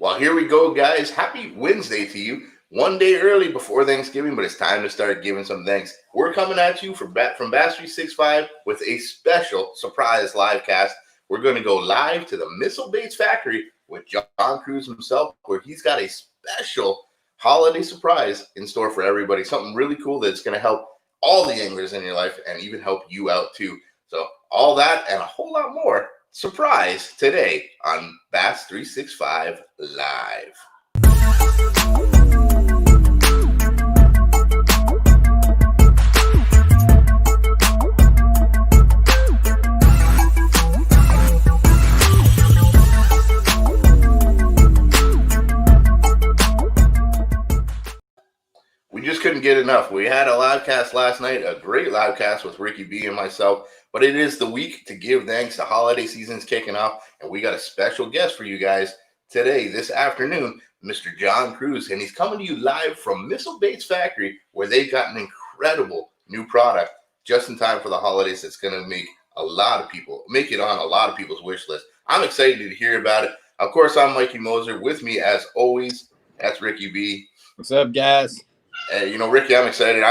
Well, here we go, guys. Happy Wednesday to you. One day early before Thanksgiving, but it's time to start giving some thanks. We're coming at you from Bass365 with a special surprise live cast. We're going to go live to the MISSLE BAITS factory with John Cruz himself, where he's got a special holiday surprise in store for everybody. Something really cool that's going to help all the anglers in your life and even help you out too. So all that and a whole lot more surprise today on Bass365 Live. We just couldn't get enough. We had a live cast last night, a great live cast with Ricky B and myself, but it is the week to give thanks. The holiday season's kicking off, and we got a special guest for you guys today, this afternoon, Mr. John Cruz, and he's coming to you live from MISSLE BAITS factory, where they've got an incredible new product just in time for the holidays that's going to make it on a lot of people's wish list. I'm excited to hear about it. Of course, I'm Mikey Moser. With me, as always, that's Ricky B. What's up, guys? Ricky, I'm excited.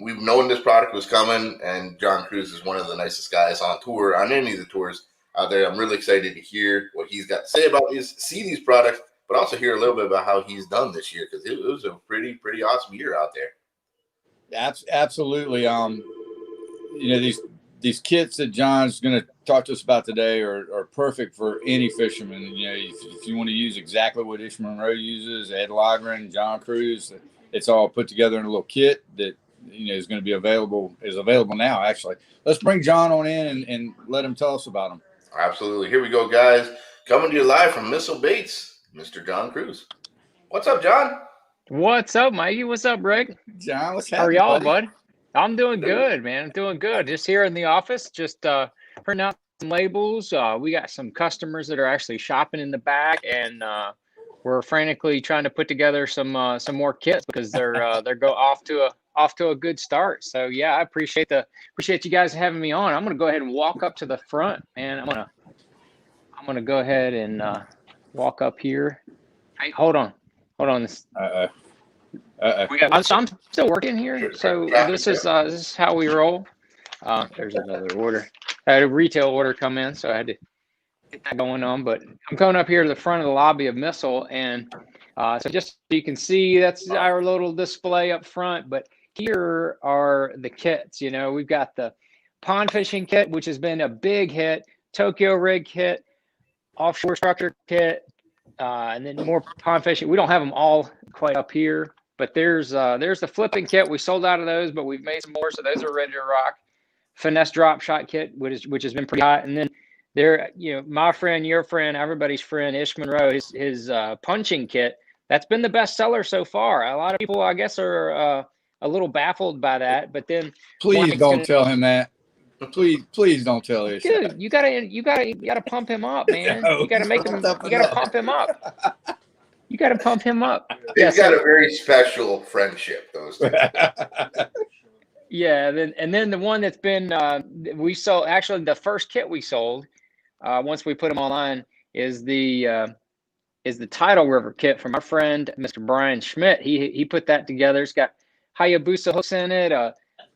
We've known this product was coming, and John Cruz is one of the nicest guys on tour, on any of the tours out there. I'm really excited to hear what he's got to say about see these products, but also hear a little bit about how he's done this year, because it was a pretty awesome year out there. Absolutely. These kits that John's going to talk to us about today are perfect for any fisherman. If you want to use exactly what Isham Monroe uses, Ed Logren, John Cruz, it's all put together in a little kit that is going to be available now. Actually, let's bring John on in and let him tell us about them. Absolutely. Here we go, guys. Coming to you live from MISSLE BAITS, Mr. John Cruz. What's up, John? What's up, Mikey? What's up, Rick? John, what's happening? How are y'all, bud? I'm doing good, man. I'm doing good. Just here in the office, just printing out some labels. We got some customers that are actually shopping in the back, and we're frantically trying to put together some more kits because they're go off to a good start. So yeah, I appreciate you guys having me on. I'm gonna go ahead and walk up to the front, man. I'm gonna go ahead and walk up here. Hey, hold on. I'm still working here, so this is how we roll. There's another order. I had a retail order come in, so I had to get that going on. But I'm coming up here to the front of the lobby of MISSLE, and so just so you can see, that's our little display up front. But here are the kits. We've got the pond fishing kit, which has been a big hit, Tokyo rig kit, offshore structure kit, and then more pond fishing. We don't have them all quite up here, but there's the flipping kit. We sold out of those, but we've made some more, so those are ready to rock. Finesse drop shot kit, which has been pretty hot. And then there, my friend, your friend, everybody's friend, Ish Monroe, his punching kit, that's been the best seller so far. A lot of people, I guess, are a little baffled by that. But then, please don't tell him that. Please don't tell Ish. Dude, you gotta pump him up, man. You gotta make him. You gotta pump him up. You gotta pump him up. They've got a very special friendship, those two. Yeah, and then the one that's been we sold, actually the first kit we sold once we put them online is the Tidal River kit from our friend Mr. Brian Schmidt. He put that together. It's got Hayabusa hooks in it.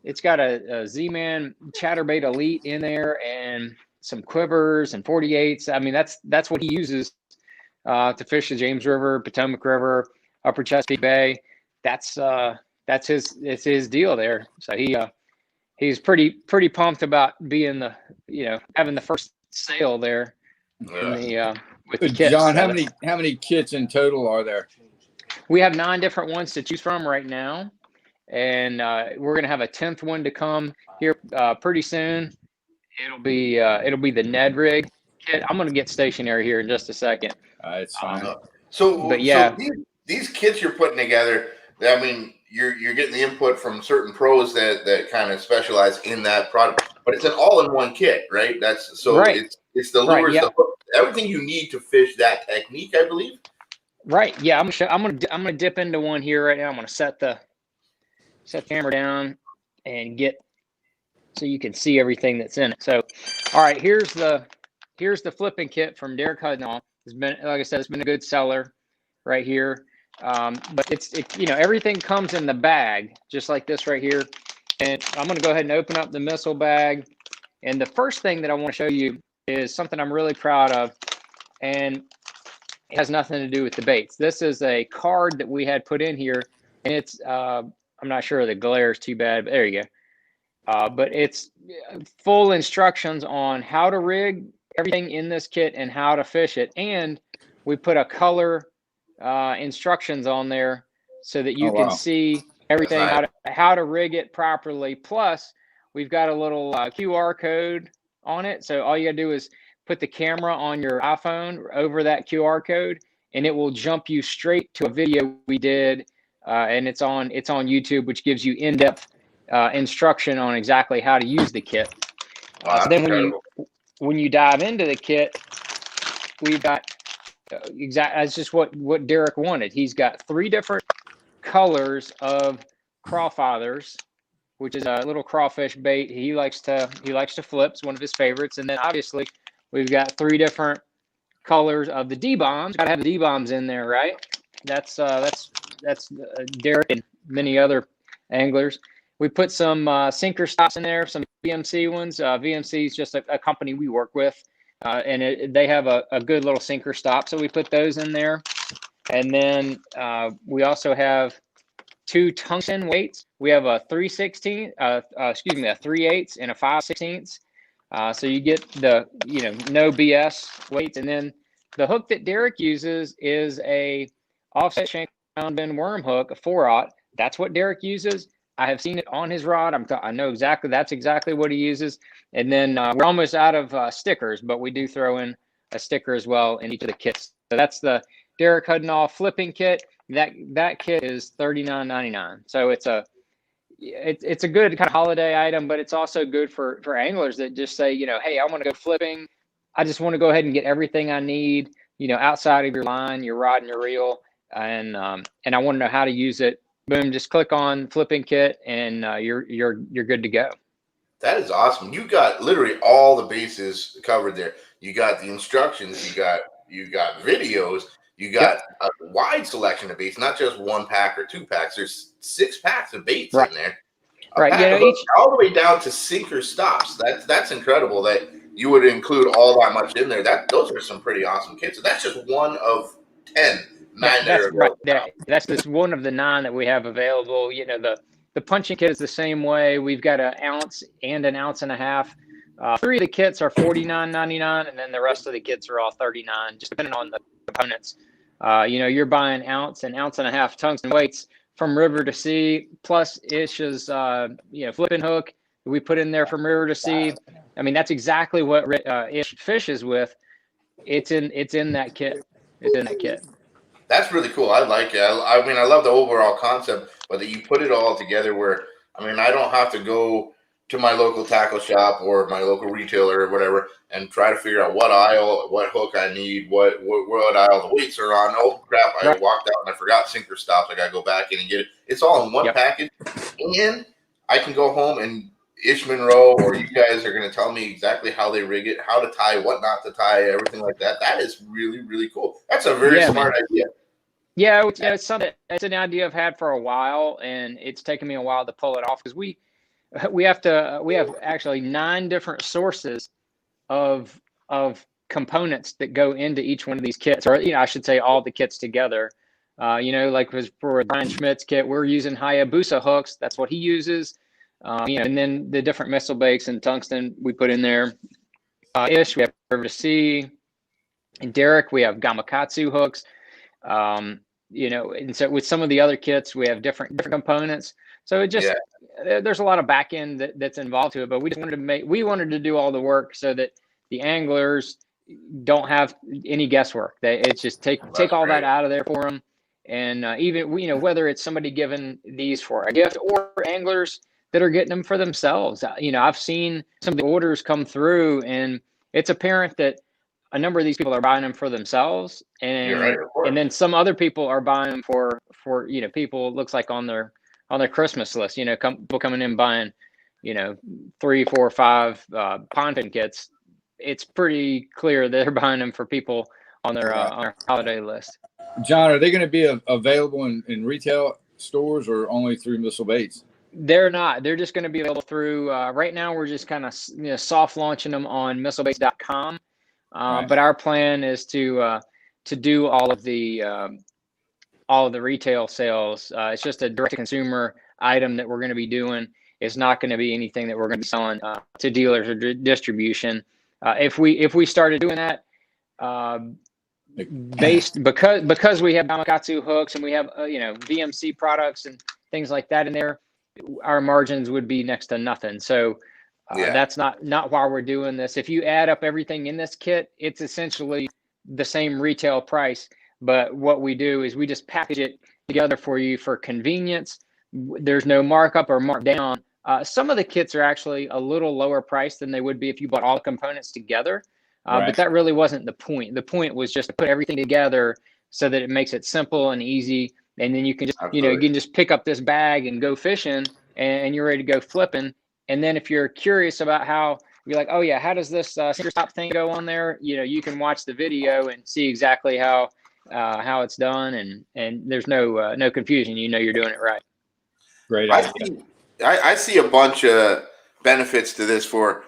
It's got a Z-Man Chatterbait Elite in there and some quivers and 48s. I mean, that's what he uses to fish the James River, Potomac River, Upper Chesapeake Bay. That's his deal there. So he's pretty pumped about being having the first sale there. Yeah. With the kits. John, how many kits in total are there? We have 9 different ones to choose from right now, and we're gonna have a 10th one to come here pretty soon. It'll be the Ned rig kit. I'm gonna get stationary here in just a second. It's fine. So these kits you're putting together, I mean, you're getting the input from certain pros that kind of specialize in that product, but it's an all-in-one kit, right? That's so right. It's the lures, right, yeah. Everything you need to fish that technique, I believe. Right. Yeah. I'm gonna dip into one here right now. I'm gonna set the camera down and get so you can see everything that's in it. So, all right, here's the flipping kit from Derek Hudnall. It's been, like I said, it's been a good seller. right here. But you know, everything comes in the bag, just like this right here. And I'm going to go ahead and open up the MISSLE bag. And the first thing that I want to show you is something I'm really proud of. And it has nothing to do with the baits. This is a card that we had put in here. And it's, I'm not sure the glare is too bad, but there you go. But it's full instructions on how to rig everything in this kit and how to fish it. And we put a color instructions on there so that you can see everything, how to rig it properly. Plus, we've got a little QR code on it. So all you gotta do is put the camera on your iPhone over that QR code, and it will jump you straight to a video we did, and it's on YouTube, which gives you in-depth instruction on exactly how to use the kit. So then when you dive into the kit, we've got that's just what Derek wanted. He's got 3 different colors of crawfathers, which is a little crawfish bait he likes to flip. It's one of his favorites. And then obviously we've got 3 different colors of the D-bombs. Got to have the D-bombs in there, right? That's Derek and many other anglers. We put some sinker stops in there, some VMC ones. VMC is just a company we work with, and they have a good little sinker stop, so we put those in there. And then we also have 2 tungsten weights. We have a 3/16, a 3/8 and a 5/16. So you get the no BS weights. And then the hook that Derek uses is a offset shank round bend worm hook, a 4/0. That's what Derek uses. I have seen it on his rod. I know exactly, that's exactly what he uses. And then we're almost out of stickers, but we do throw in a sticker as well in each of the kits. So that's the Derek Hudnoff flipping kit. That kit is $39.99. So it's a good kind of holiday item, but it's also good for anglers that just say, hey, I want to go flipping. I just want to go ahead and get everything I need, outside of your line, your rod and your reel, and I want to know how to use it. Boom, just click on flipping kit and you're good to go. That is awesome. You got literally all the bases covered there. You got the instructions, you got videos, you got a wide selection of baits, not just 1 pack or 2 packs. There's 6 packs of baits in there. All the way down to sinker stops. That's incredible that you would include all that much in there. Those are some pretty awesome kits. So that's just one of 10. That's just one of the 9 that we have available. The punching kit is the same way. We've got an ounce and an ounce and a half. 3 of the kits are $49.99, and then the rest of the kits are all $39, just depending on the components. You're buying ounce and ounce and a half tungsten weights from river to sea, plus Ish's flipping hook that we put in there from river to sea. I mean, that's exactly what Ish fishes with. It's in that kit. It's in that kit. That's really cool. I like it. I mean, I love the overall concept, but that you put it all together where, I mean, I don't have to go to my local tackle shop or my local retailer or whatever and try to figure out what aisle, what hook I need, what aisle the weights are on. Oh, crap, I walked out and I forgot sinker stops. I got to go back in and get it. It's all in one package. And I can go home and Ish Monroe or you guys are going to tell me exactly how they rig it, how to tie, what not to tie, everything like that. That is really, really cool. That's a very smart idea. Yeah, it's something. It's an idea I've had for a while, and it's taken me a while to pull it off because we have actually 9 different sources of components that go into each one of these kits, or I should say all the kits together. Like for Brian Schmidt's kit, we're using Hayabusa hooks. That's what he uses. And then the different MISSLE baits and tungsten we put in there. Ish, we have River to Sea. And Derek, we have Gamakatsu hooks. And so with some of the other kits, we have different components. So it just there's a lot of back end that's involved to it. But we wanted to do all the work so that the anglers don't have any guesswork. It's just take all that out of there for them. And even whether it's somebody giving these for a gift or anglers that are getting them for themselves. I've seen some of the orders come through, and it's apparent that a number of these people are buying them for themselves, and then some other people are buying them for people, it looks like on their Christmas list. People coming in buying 3, 4, 5 pond fin kits. It's pretty clear they're buying them for people on their holiday list. John, are they going to be available in retail stores or only through Missile Baits? They're not. They're just going to be available through. Right now, we're just kind of soft launching them on MISSLEBAITS.com. Right. But our plan is to do all of the retail sales. It's just a direct to consumer item that we're going to be doing. It's not going to be anything that we're going to be selling to dealers or distribution. If we started doing that, because we have Gamakatsu hooks and we have VMC products and things like that in there, our margins would be next to nothing. So that's not why we're doing this. If you add up everything in this kit, it's essentially the same retail price. But what we do is we just package it together for you for convenience. There's no markup or markdown. Some of the kits are actually a little lower priced than they would be if you bought all the components together. Right. But that really wasn't the point. The point was just to put everything together so that it makes it simple and easy. And then you can just, you can just pick up this bag and go fishing and you're ready to go flipping. And then if you're curious about how, you're like, oh yeah, how does this sinker stop thing go on there? You can watch the video and see exactly how it's done, and there's no confusion. You're doing it right. Great idea. I see a bunch of benefits to this for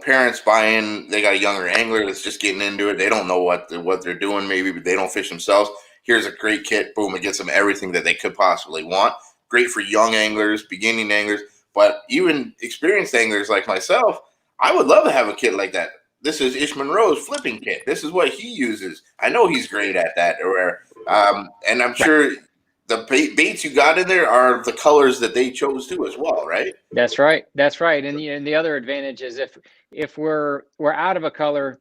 parents buying. They got a younger angler that's just getting into it. They don't know what they're doing. Maybe they don't fish themselves. Here's a great kit. Boom! It gets them everything that they could possibly want. Great for young anglers, beginning anglers, but even experienced anglers like myself. I would love to have a kit like that. This is Ish Monroe's flipping kit. This is what he uses. I know he's great at that. And I'm sure the baits you got in there are the colors that they chose too as well, right? That's right. And the other advantage is if we're out of a color,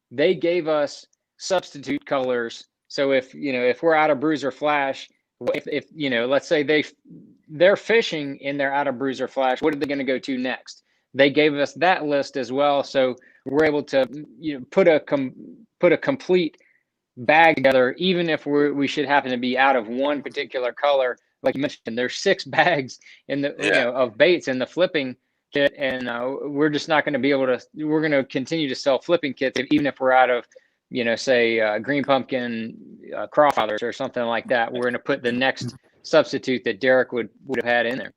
they gave us substitute colors. So if we're out of bruiser flash, if let's say they're fishing and they're out of bruiser flash, what are they going to go to next? They gave us that list as well, so we're able to put a complete bag together, even if we should happen to be out of one particular color. Like you mentioned, there's 6 bags in the of baits in the flipping kit, and we're just not going to be able to. We're going to continue to sell flipping kits even if we're out of say green pumpkin crawfathers or something like that. We're going to put the next substitute that Derek would have had in there.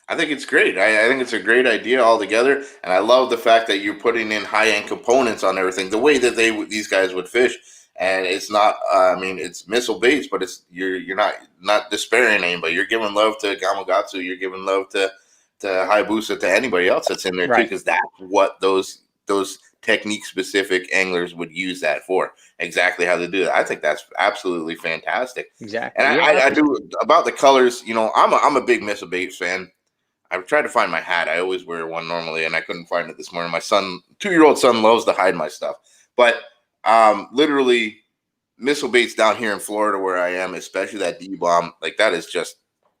I think it's great. I think it's a great idea altogether, and I love the fact that you're putting in high-end components on everything, the way that these guys would fish. And it's not, it's Missile Baits, but it's you're not despairing anybody. You're giving love to Gamakatsu. You're giving love to Hayabusa, to anybody else that's in there too, because that's what those technique-specific anglers would use that for. Exactly how to do it. I think that's absolutely fantastic. Exactly. And I do about the colors. I'm a big Missile Baits fan. I've tried to find my hat. I always wear one normally, and I couldn't find it this morning. My 2-year-old son loves to hide my stuff. But literally, Missile Baits down here in Florida where I am, especially that D-bomb, like that is just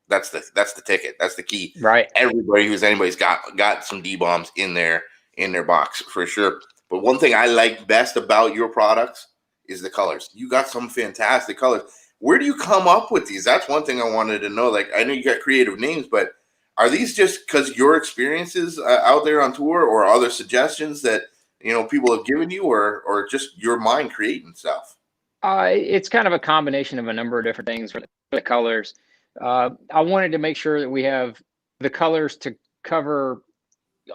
that's the ticket. That's the key. Right. Anybody's got some D-bombs in their box for sure. But one thing I like best about your products is the colors. You got some fantastic colors. Where do you come up with these? That's one thing I wanted to know. Like, I know you got creative names, but are these just because your experiences out there on tour, or other suggestions that people have given you, or just your mind creating stuff? It's kind of a combination of a number of different things for the colors. I wanted to make sure that we have the colors to cover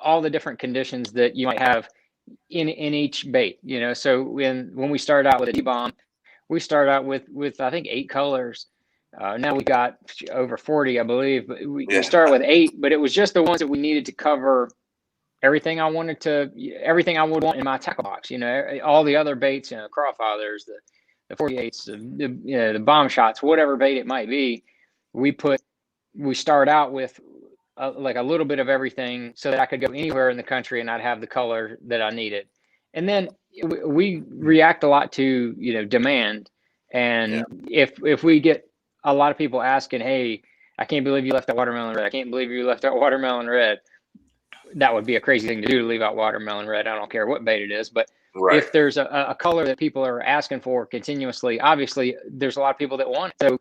all the different conditions that you might have in each bait. So when we started out with a D-bomb, we started out with I think 8 colors. Now we got over 40, I believe. But we started with 8, but it was just the ones that we needed to cover everything I would want in my tackle box. All the other baits, crawfathers, the 48s, the bomb shots, whatever bait it might be. We start out with like a little bit of everything, so that I could go anywhere in the country and I'd have the color that I needed. And then we react a lot to demand, and if we get a lot of people asking, hey, I can't believe you left that watermelon red. I can't believe you left that watermelon red. That would be a crazy thing to do, to leave out watermelon red. I don't care what bait it is. But if there's a color that people are asking for continuously, obviously there's a lot of people that want it. So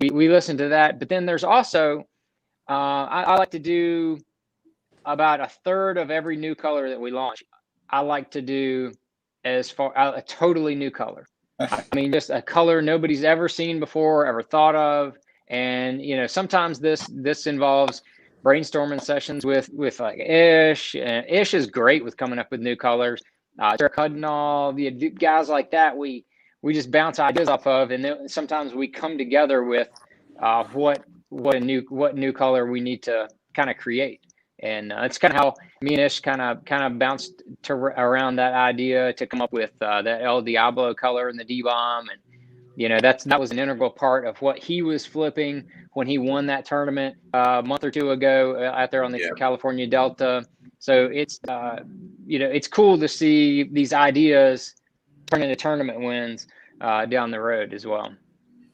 we listen to that. But then there's also, I like to do about a third of every new color that we launch. I like to do a totally new color. I mean, just a color nobody's ever seen before, ever thought of. And, you know, sometimes this involves brainstorming sessions with like Ish. And Ish is great with coming up with new colors. Derek Hudnall, the guys like that, we just bounce ideas off of, and then sometimes we come together with what new color we need to kind of create. And it's kind of how me and Ish kind of bounced around that idea to come up with that El Diablo color and the D-Bomb. And, you know, that was an integral part of what he was flipping when he won that tournament a month or two ago out there on the California Delta. So it's, you know, it's cool to see these ideas turn into tournament wins down the road as well.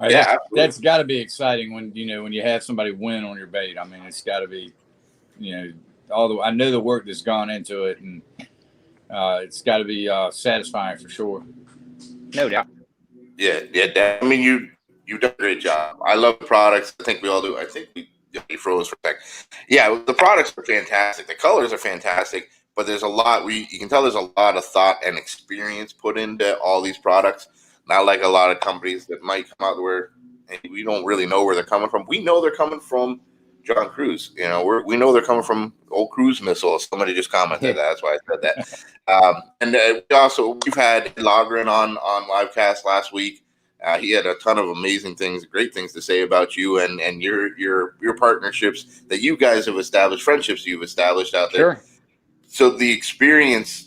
Yeah, that's got to be exciting when you have somebody win on your bait. I mean, it's got to be, I know the work that's gone into it, and it's got to be satisfying for sure. No doubt. Yeah. I mean, you've done a great job. I love the products. I think we all do. I think we froze for a sec. Yeah, the products are fantastic. The colors are fantastic, but there's a lot. You can tell there's a lot of thought and experience put into all these products. Not like a lot of companies that might come out where we don't really know where they're coming from. We know they're coming from John Cruz. You know, we know they're coming from old Cruise Missile. Somebody just commented that. That's why I said that. And we've had Logren on Livecast last week. He had a ton of amazing things, great things to say about you and your partnerships that you guys have established, friendships you've established out there. Sure. So the experience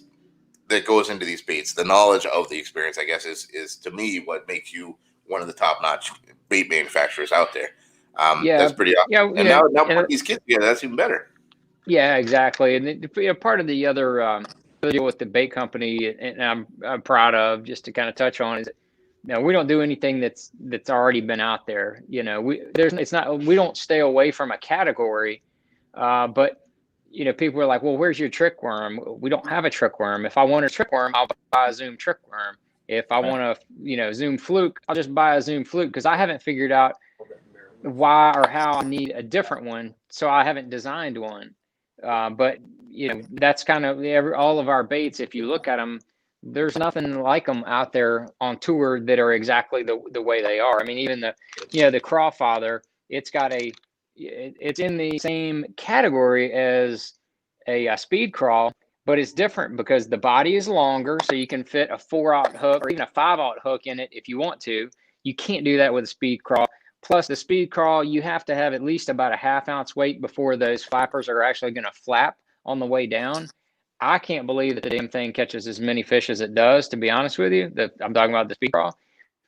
that goes into these baits, the knowledge of the experience, I guess, is to me what makes you one of the top-notch bait manufacturers out there. That's pretty awesome. Yeah, and now put these kids together, that's even better. Yeah, exactly. And part of the other deal with the bait company, and I'm proud of, just to kind of touch on, is we don't do anything that's already been out there. You know, we don't stay away from a category, but people are like, well, where's your trick worm? We don't have a trick worm. If I want a trick worm, I'll buy a Zoom trick worm. If I want a Zoom fluke, I'll just buy a Zoom fluke, because I haven't figured out why or how I need a different one. So I haven't designed one. But that's kind of all of our baits. If you look at them, there's nothing like them out there on tour that are exactly the way they are. I mean, even the Crawfather, it's in the same category as a speed crawl, but it's different because the body is longer, so you can fit a 4/0 hook or even a 5/0 hook in it if you want to. You can't do that with a speed crawl. Plus, the speed crawl, you have to have at least about a 1/2 ounce weight before those flappers are actually going to flap on the way down. I can't believe that the damn thing catches as many fish as it does, to be honest with you. I'm talking about the speed crawl.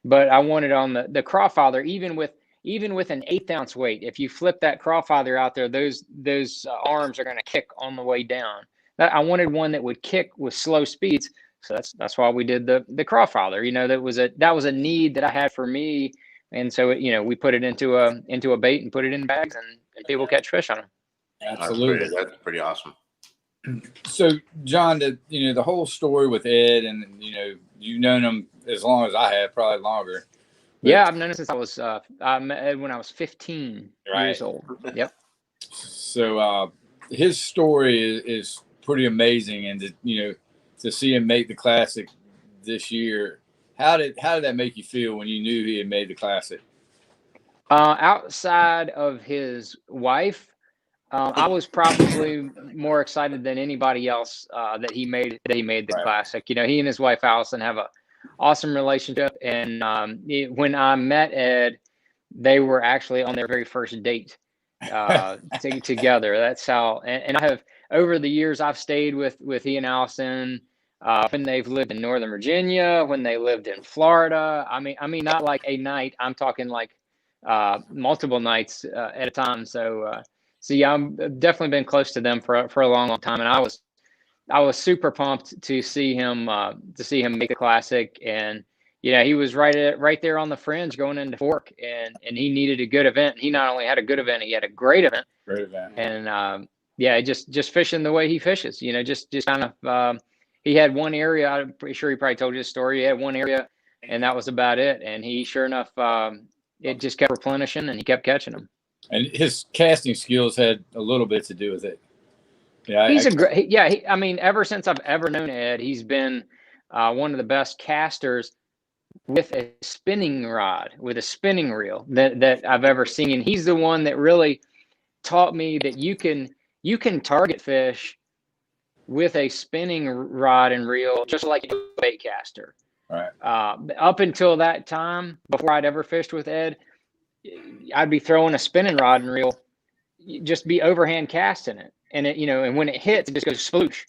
But I wanted on the Crawfather, even with an 1/8 ounce weight, if you flip that Crawfather out there, those arms are going to kick on the way down. I wanted one that would kick with slow speeds, so that's why we did the Crawfather. That was a need that I had for me, and so we put it into a bait and put it in bags, and people catch fish on them. Absolutely, that's pretty awesome. So, John, the whole story with Ed, and you've known him as long as I have, probably longer. Yeah, I've known him since I met Ed when I was 15 years old. Yep. So his story is pretty amazing, and to see him make the Classic this year, how did that make you feel when you knew he had made the Classic? Outside of his wife, I was probably more excited than anybody else that he made the Classic. He and his wife Allison have a awesome relationship, and when I met Ed, they were actually on their very first date together. That's how. And I have, over the years, I've stayed with he and Allison when they've lived in Northern Virginia, when they lived in Florida. I mean, not like a night. I'm talking like multiple nights at a time. So yeah, I've definitely been close to them for a long, long time, and I was super pumped to see him make the Classic. And he was right there on the fringe going into Fork, and he needed a good event. He not only had a good event, he had a great event. And just fishing the way he fishes, just kind of he had one area. I'm pretty sure he probably told you the story. He had one area, and that was about it. And he, sure enough, it just kept replenishing, and he kept catching them. And his casting skills had a little bit to do with it. Yeah, he's a great. I mean, ever since I've ever known Ed, he's been one of the best casters with a spinning rod, with a spinning reel that I've ever seen. And he's the one that really taught me that you can target fish with a spinning rod and reel just like you do a bait caster. Right. Up until that time, before I'd ever fished with Ed, I'd be throwing a spinning rod and reel, just be overhand casting it, and it, and when it hits, it just goes sploosh.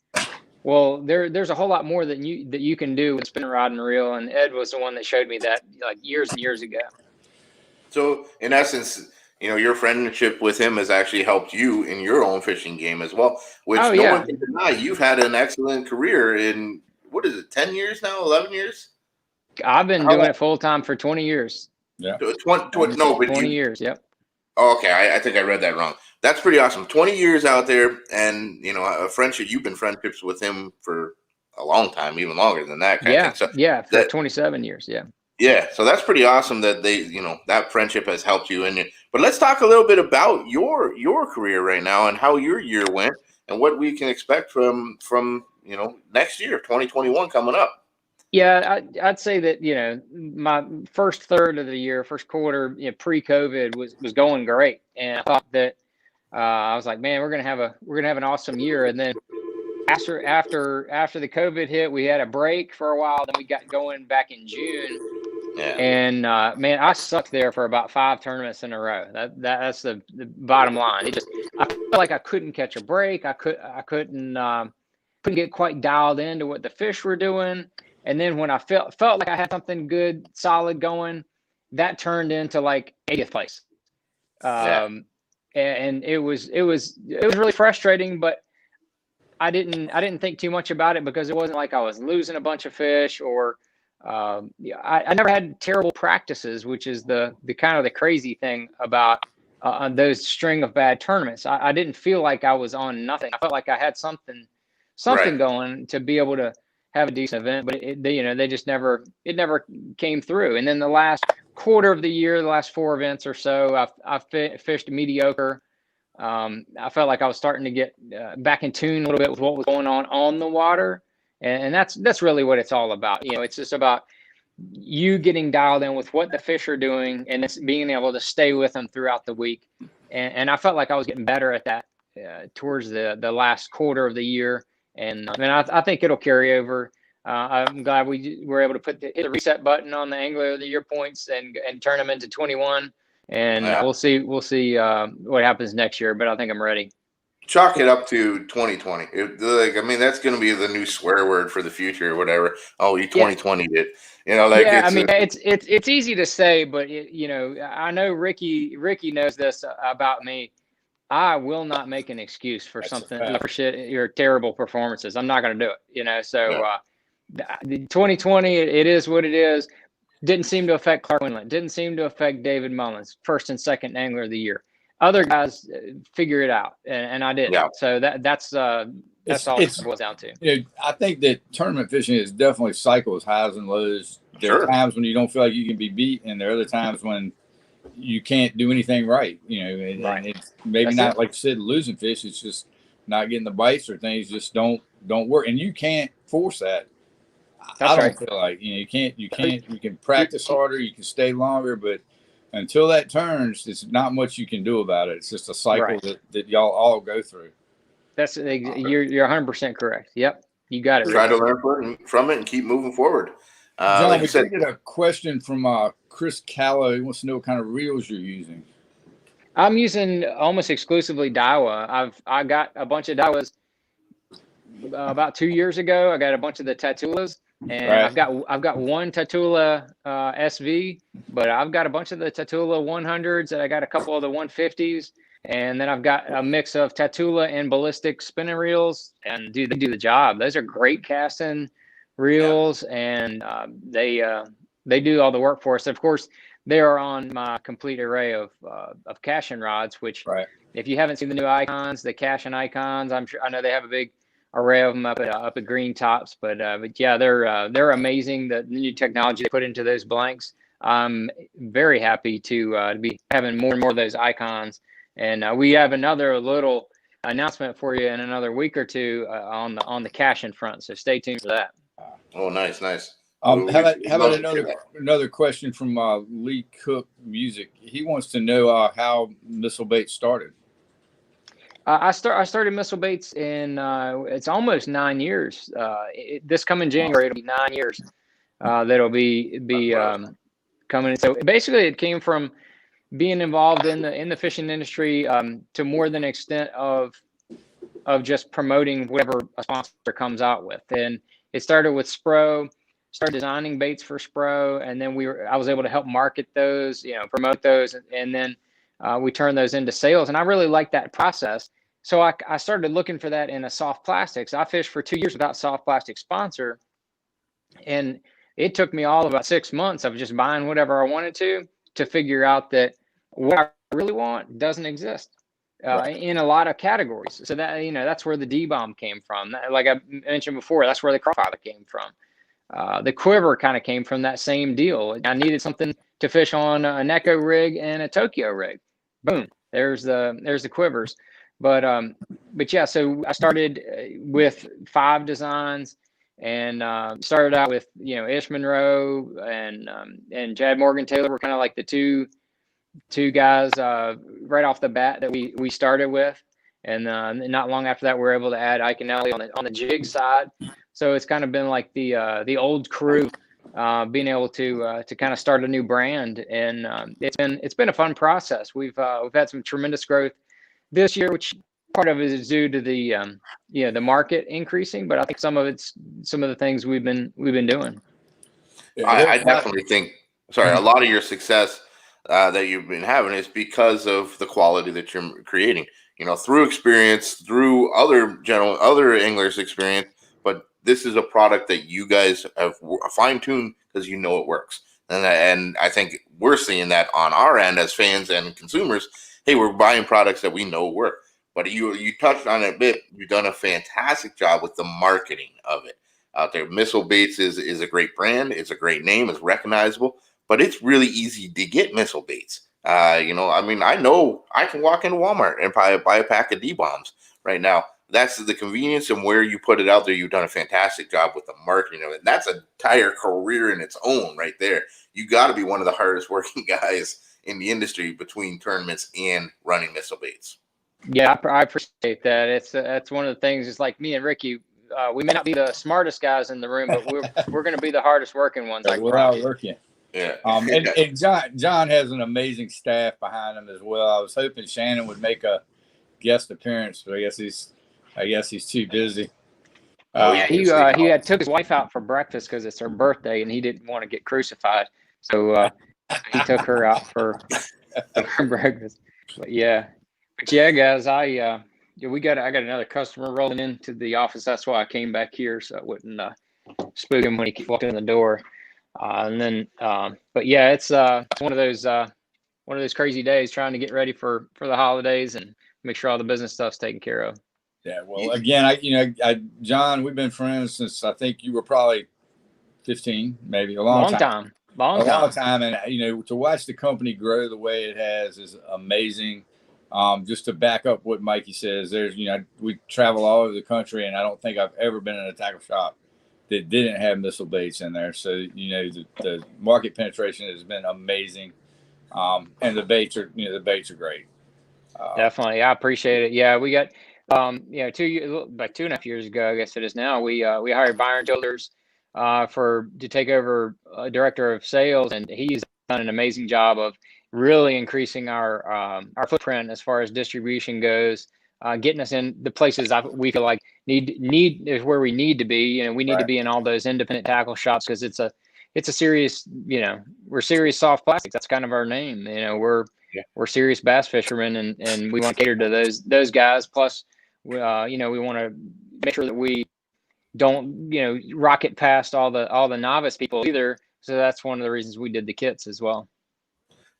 Well, there's a whole lot more that you can do with spinning rod and reel, and Ed was the one that showed me that like years and years ago. So in essence, your friendship with him has actually helped you in your own fishing game as well, which no one can deny. You've had an excellent career in, what is it, 10 years now, 11 years? I've been doing it full time for 20 years. Yeah. 20 years. Yep. Oh, okay. I think I read that wrong. That's pretty awesome. 20 years out there, and a friendship. You've been friendships with him for a long time, even longer than that. For 27 years. Yeah. Yeah, so that's pretty awesome that that friendship has helped you. But let's talk a little bit about your career right now and how your year went and what we can expect from next year, 2021 coming up. Yeah, I'd say that my first third of the year, first quarter, pre-COVID was going great, and I thought that I was like, man, we're gonna have an awesome year. And then after the COVID hit, we had a break for a while. Then we got going back in June. Yeah. And man, I sucked there for about 5 tournaments in a row. That's the bottom line. I felt like I couldn't catch a break. I couldn't get quite dialed into what the fish were doing. And then when I felt like I had something good, solid going, that turned into like 80th place. And it was really frustrating, but I didn't think too much about it because it wasn't like I was losing a bunch of fish or I never had terrible practices, which is the kind of the crazy thing about those string of bad tournaments. I didn't feel like I was on nothing. I felt like I had something going to be able to have a decent event, but it never came through. And then the last quarter of the year, the last 4 events or so, I fished mediocre. I felt like I was starting to get back in tune a little bit with what was going on the water. And that's really what it's all about. It's just about you getting dialed in with what the fish are doing and it's being able to stay with them throughout the week. And I felt like I was getting better at that towards the last quarter of the year. And I think it'll carry over. I'm glad we were able to hit the reset button on the Angler of the Year points and turn them into 21. And we'll see what happens next year. But I think I'm ready. Chalk it up to 2020. That's going to be the new swear word for the future or whatever. Oh, you 2020'd it. It's easy to say, but I know Ricky knows this about me. I will not make an excuse for something for shit or terrible performances. I'm not going to do it. So 2020, it is what it is. Didn't seem to affect Clark Winland. Didn't seem to affect David Mullins, first and second Angler of the Year. Other guys figure it out, and I didn't. Yeah. So that's all it boils down to. I think that tournament fishing is definitely cycles, highs and lows. There are times when you don't feel like you can be beat, and there are other times when you can't do anything right. And it's maybe not like you said, losing fish. It's just not getting the bites or things just don't work, and you can't force that. I don't feel like you can't. You can practice harder, you can stay longer, but until that turns, there's not much you can do about it. It's just a cycle that y'all all go through. That's you're 100% correct. Yep, you got it. Try to learn from it and keep moving forward. John, we get a question from Chris Callow. He wants to know what kind of reels you're using. I'm using almost exclusively Daiwa. I got a bunch of Daiwas about 2 years ago. I got a bunch of the Tatulas. And I've got one Tatula SV, but I've got a bunch of the Tatula 100s, and I got a couple of the 150s, and then I've got a mix of Tatula and ballistic spinning reels, and they do the job. Those are great casting reels, and they do all the work for us. Of course, they are on my complete array of casting rods, which if you haven't seen the new icons, the casting icons, I know they have a big array of them up at Green Tops, but yeah, they're amazing. The new technology they put into those blanks. I'm very happy to be having more and more of those icons, and we have another little announcement for you in another week or two on the caching front. So stay tuned for that. Oh, nice. How about another question from Lee Cook Music? He wants to know how Missile Baits started. I started Missile Baits in it's almost 9 years. This coming January it'll be 9 years. That'll be coming. So basically, it came from being involved in the fishing industry to more than extent of just promoting whatever a sponsor comes out with. And it started with Spro. Started designing baits for Spro, and then I was able to help market those, promote those, and then we turned those into sales. And I really liked that process. So I started looking for that in a soft plastics. I fished for 2 years without soft plastic sponsor, and it took me all about 6 months of just buying whatever I wanted to figure out that what I really want doesn't exist in a lot of categories. So that that's where the D-bomb came from. Like I mentioned before, that's where the crawfish came from. The quiver kind of came from that same deal. I needed something to fish on a Neko rig and a Tokyo rig. Boom, there's the quivers. But yeah, so I started with 5 designs and started out with Ish Monroe and Chad Morgan Taylor were kind of like the two guys right off the bat that we started with, and not long after that we were able to add Ike and Ellie on the jig side. So it's kind of been like the old crew being able to kind of start a new brand, and it's been a fun process. We've had some tremendous growth this year, which part of it is due to the market increasing, but I think some of the things we've been doing. I definitely think a lot of your success that you've been having is because of the quality that you're creating. Through experience, through other anglers' experience, but this is a product that you guys have fine-tuned because it works. And I think we're seeing that on our end as fans and consumers. Hey, we're buying products that we know work. But you touched on it a bit. You've done a fantastic job with the marketing of it out there. Missile Baits is a great brand. It's a great name. It's recognizable. But it's really easy to get Missile Baits. I know I can walk into Walmart and buy a pack of D-bombs right now. That's the convenience and where you put it out there. You've done a fantastic job with the marketing of it. That's an entire career in its own right there. You got to be one of the hardest working guys in the industry between tournaments and running Missile Baits. Yeah, I appreciate that. That's one of the things. It's like me and Ricky. We may not be the smartest guys in the room, but we're going to be the hardest working ones. We're out working. Yeah. And John has an amazing staff behind him as well. I was hoping Shannon would make a guest appearance, but I guess he's too busy. He had took his wife out for breakfast because it's her birthday and he didn't want to get crucified, so he took her out for breakfast. But yeah, guys, I got another customer rolling into the office. That's why I came back here so I wouldn't spook him when he walked in the door. But yeah, it's one of those crazy days trying to get ready for the holidays and make sure all the business stuff's taken care of. Yeah, well, again, John, we've been friends since I think you were probably 15, maybe a long time. Long time, and to watch the company grow the way it has is amazing. Just to back up what Mikey says, there's we travel all over the country, and I don't think I've ever been in a tackle shop that didn't have Missile Baits in there. So the market penetration has been amazing, and the baits are great. Definitely, I appreciate it. Yeah, we got. 2.5 years ago, I guess it is now. We hired Byron Childers to take over director of sales, and he's done an amazing job of really increasing our footprint as far as distribution goes, getting us in the places we feel like need is where we need to be. We need to be in all those independent tackle shops because it's a serious, we're serious soft plastics. That's kind of our name. We're serious bass fishermen, and we want to cater to those guys. Plus, we want to make sure that we don't, rocket past all the novice people either. So that's one of the reasons we did the kits as well.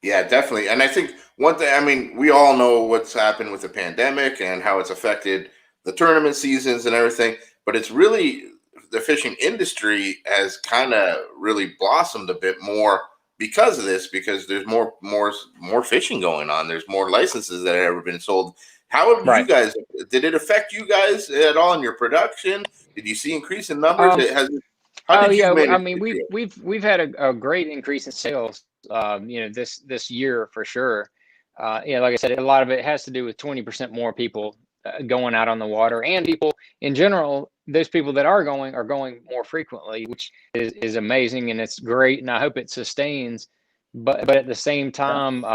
Yeah, definitely. And I think one thing, we all know what's happened with the pandemic and how it's affected the tournament seasons and everything, but it's really the fishing industry has kind of really blossomed a bit more because of this, because there's more fishing going on. There's more licenses that have ever been sold. How have you guys, did it affect you guys at all in your production? Did you see increase in numbers? How Oh did you yeah, I manage mean to do it? we've had a great increase in sales, this year for sure. Like I said, a lot of it has to do with 20% more people going out on the water, and people in general. Those people that are going more frequently, which is amazing, and it's great, and I hope it sustains. But at the same time,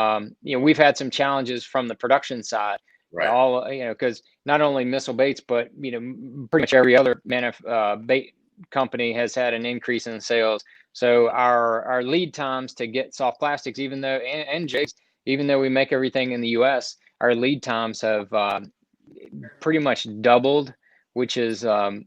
we've had some challenges from the production side. Right. Because not only Missile Baits, but pretty much every other bait company has had an increase in sales. So our lead times to get soft plastics, even though and jigs, even though we make everything in the U.S., our lead times have pretty much doubled, which is not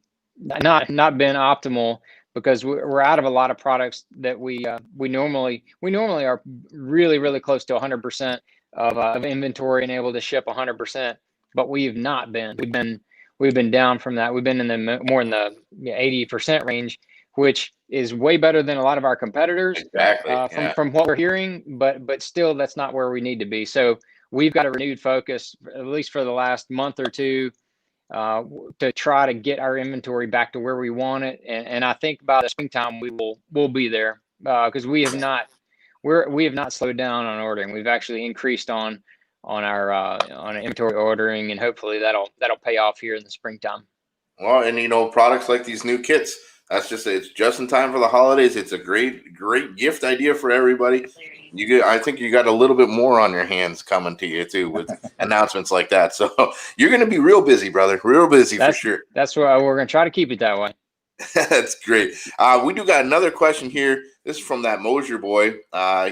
been optimal, because we're out of a lot of products that we normally are really close to 100% of inventory and able to ship 100%, but we've not been. We've been down from that. We've been in the more in the 80% range, which is way better than a lot of our competitors. Exactly. From what we're hearing, but still, that's not where we need to be. So we've got a renewed focus, at least for the last month or two, to try to get our inventory back to where we want it. And I think by the springtime we'll be there, because we have not slowed down on ordering. We've actually increased on our inventory ordering, and hopefully that'll pay off here in the springtime. Well, and products like these new kits, it's just in time for the holidays. It's a great gift idea for everybody. I think you got a little bit more on your hands coming to you too with announcements like that. So you're going to be real busy, brother. Real busy for sure. That's why we're going to try to keep it that way. That's great. We do got another question here. This is from that Mosier boy.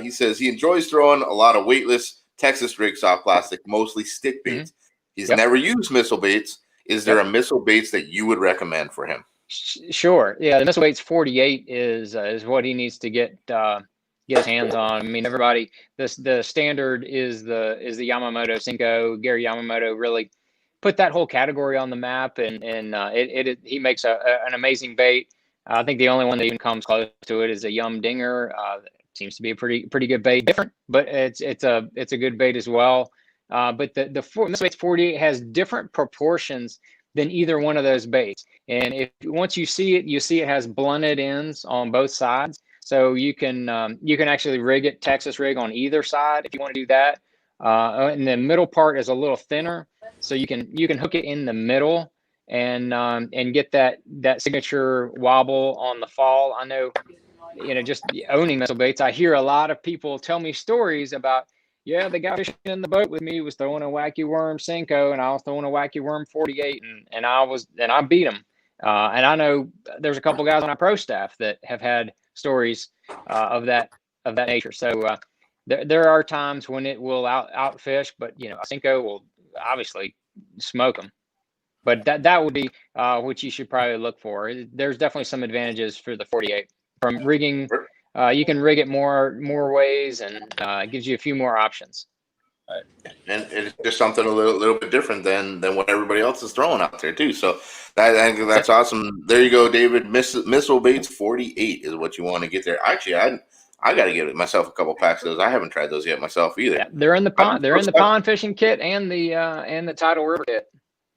He says he enjoys throwing a lot of weightless Texas rig soft plastic, mostly stick baits. He's never used missile baits. Is there a missile baits that you would recommend for him? Sure. Yeah, the Missile Baits 48 is what he needs to get his hands on. I mean, everybody, the standard is the Yamamoto Cinco. Gary Yamamoto really put that whole category on the map, and he makes an amazing bait. I think the only one that even comes close to it is a Yum Dinger. Seems to be a pretty good bait. Different, but it's a good bait as well. But the Missile Baits 48 has different proportions than either one of those baits. And once you see it has blunted ends on both sides. So you can actually rig it, Texas rig, on either side if you want to do that. And the middle part is a little thinner, so you can hook it in the middle and get that signature wobble on the fall. I know, just owning missile baits, I hear a lot of people tell me stories about, the guy fishing in the boat with me was throwing a wacky worm Cinco, and I was throwing a wacky worm 48, and I beat him. And I know there's a couple guys on our pro staff that have had stories of that nature. So there are times when it will outfish, but a Cinco will obviously smoke them. But that would be what you should probably look for. There's definitely some advantages for the 48 from rigging. You can rig it more ways, and it gives you a few more options. And it's just something a little bit different than what everybody else is throwing out there too. So I think that's awesome. There you go, David. Missile Baits 48 is what you want to get there. Actually, I got to get myself a couple packs of those. I haven't tried those yet myself either. Yeah, they're in the pond. They're in the pond fishing kit and the Tidal River kit.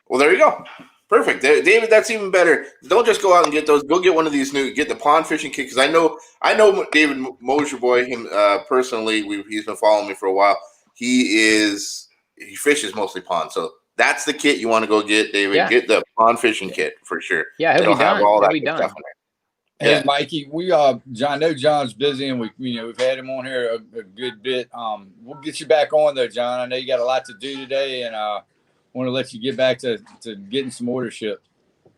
Well, there you go. Perfect, David. That's even better. Don't just go out and get those. Go get one of these get the pond fishing kit, because I know David Mosier boy, him personally. He's been following me for a while. He fishes mostly pond, so that's the kit you want to go get, David. Yeah. Get the pond fishing kit for sure. Yeah, he'll be done. Hey, yeah. Mikey, John. I know John's busy, and we've had him on here a good bit. We'll get you back on though, John. I know you got a lot to do today, and want to let you get back to getting some orders shipped.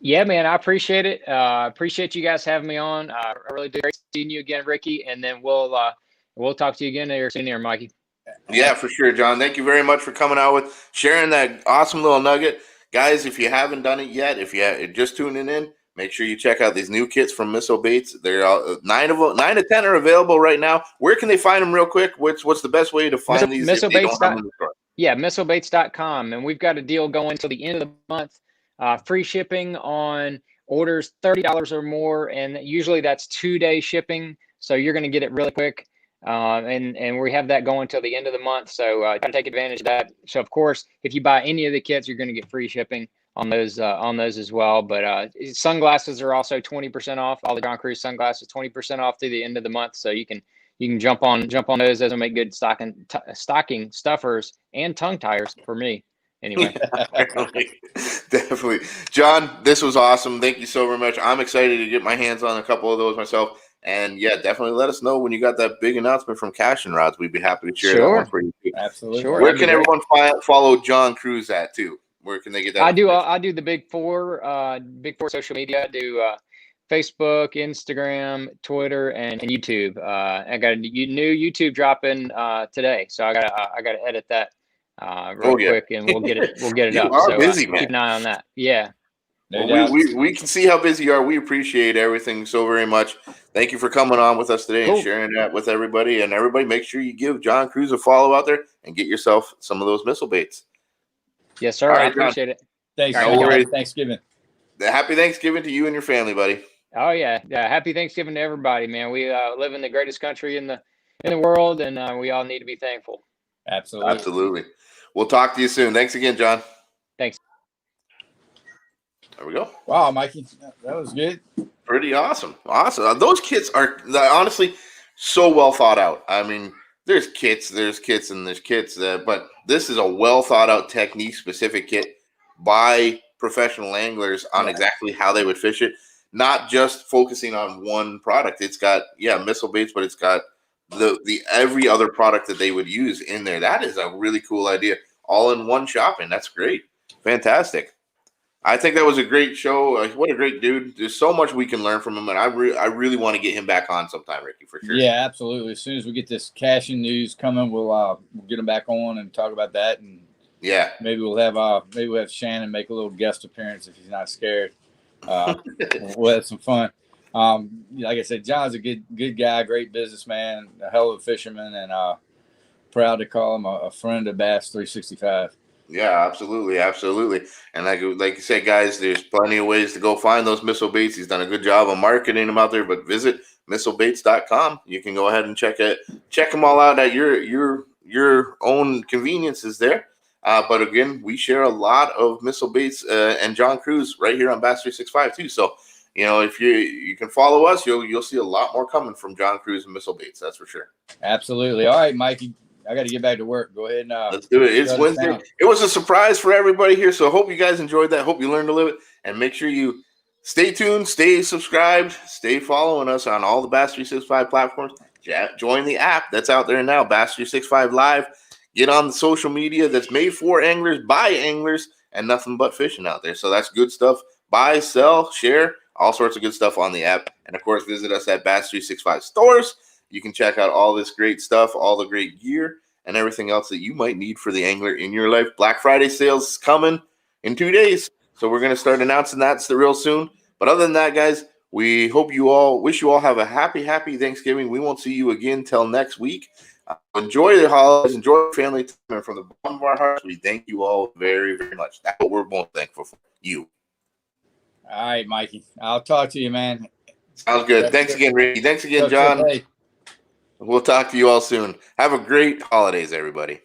Yeah, man, I appreciate it. Appreciate you guys having me on. I really do. Great seeing you again, Ricky, and then we'll talk to you again soon, Mikey. Yeah, for sure, John. Thank you very much for coming out with sharing that awesome little nugget, guys. If you haven't done it yet, if you're just tuning in, make sure you check out these new kits from Missile Baits. They're 9 to 10 are available right now. Where can they find them, real quick? What's the best way to find these? Yeah, MISSLEBAITS.com, and we've got a deal going till the end of the month. Free shipping on orders $30 or more, and usually that's 2-day shipping, so you're going to get it really quick. And we have that going till the end of the month, so try to take advantage of that. So of course, if you buy any of the kits, you're going to get free shipping. on those as well. But sunglasses are also 20% off. All the John Cruz sunglasses 20% off through the end of the month. So you can jump on those. Those will make good stocking stuffers and tongue tires for me. Anyway, definitely. John, this was awesome. Thank you so very much. I'm excited to get my hands on a couple of those myself. And yeah, definitely let us know when you got that big announcement from Cash and Rods. We'd be happy to share that one for you too. Absolutely. Sure. Where can everyone follow John Cruz at too? Where can they get that? I do the big four social media. I do Facebook, Instagram, Twitter, and YouTube. I got a new YouTube dropping today, so I gotta edit that real quick, and we'll get it up. So busy, man. Keep an eye on that. Yeah. Well, we can see how busy you are. We appreciate everything so very much. Thank you for coming on with us today and sharing that with everybody. And everybody, make sure you give John Cruz a follow out there and get yourself some of those missile baits. Yes, sir. I appreciate it. Thanks. Happy Thanksgiving. Happy Thanksgiving to you and your family, buddy. Oh yeah. Happy Thanksgiving to everybody, man. We live in the greatest country in the world, and we all need to be thankful. Absolutely. We'll talk to you soon. Thanks again, John. Thanks. There we go. Wow, Mikey, that was good. Pretty awesome. Those kits are honestly so well thought out. I mean, there's kits, but this is a well thought out technique specific kit by professional anglers on exactly how they would fish it. Not just focusing on one product. It's got missile baits, but it's got the every other product that they would use in there. That is a really cool idea. All in one shopping. That's great. Fantastic. I think that was a great show. What a great dude. There's so much we can learn from him, and I really want to get him back on sometime, Ricky, for sure. Yeah, absolutely. As soon as we get this caching news coming, we'll get him back on and talk about that. And maybe we'll have Shannon make a little guest appearance if he's not scared. We'll have some fun. Like I said, John's a good guy, great businessman, a hell of a fisherman, and proud to call him a friend of Bass365. Yeah, absolutely. And like you said, guys, there's plenty of ways to go find those missile baits. He's done a good job of marketing them out there, but visit MISSLEBAITS.com. You can go ahead and check them all out at your own conveniences there. But again, we share a lot of missile baits and John Cruz right here on Bass365 too. So, if you can follow us, you'll see a lot more coming from John Cruz and missile baits. That's for sure. Absolutely. All right, Mikey. I got to get back to work. Go ahead and let's do it. It's Wednesday. It was a surprise for everybody here, so I hope you guys enjoyed that. Hope you learned a little bit, and make sure you stay tuned, stay subscribed, stay following us on all the Bass365 platforms. Join the app that's out there now, Bass365 Live. Get on the social media that's made for anglers, by anglers, and nothing but fishing out there. So that's good stuff. Buy, sell, share, all sorts of good stuff on the app. And, of course, visit us at Bass365 stores. You can check out all this great stuff, all the great gear, and everything else that you might need for the angler in your life. Black Friday sales coming in 2 days, so we're going to start announcing that real soon. But other than that, guys, we wish you all have a happy Thanksgiving. We won't see you again till next week. Enjoy the holidays, enjoy your family time, and from the bottom of our hearts, we thank you all very, very much. That's what we're both thankful for. You. All right, Mikey. I'll talk to you, man. Sounds good. Thanks again, Ricky. Thanks again, John. We'll talk to you all soon. Have a great holidays, everybody.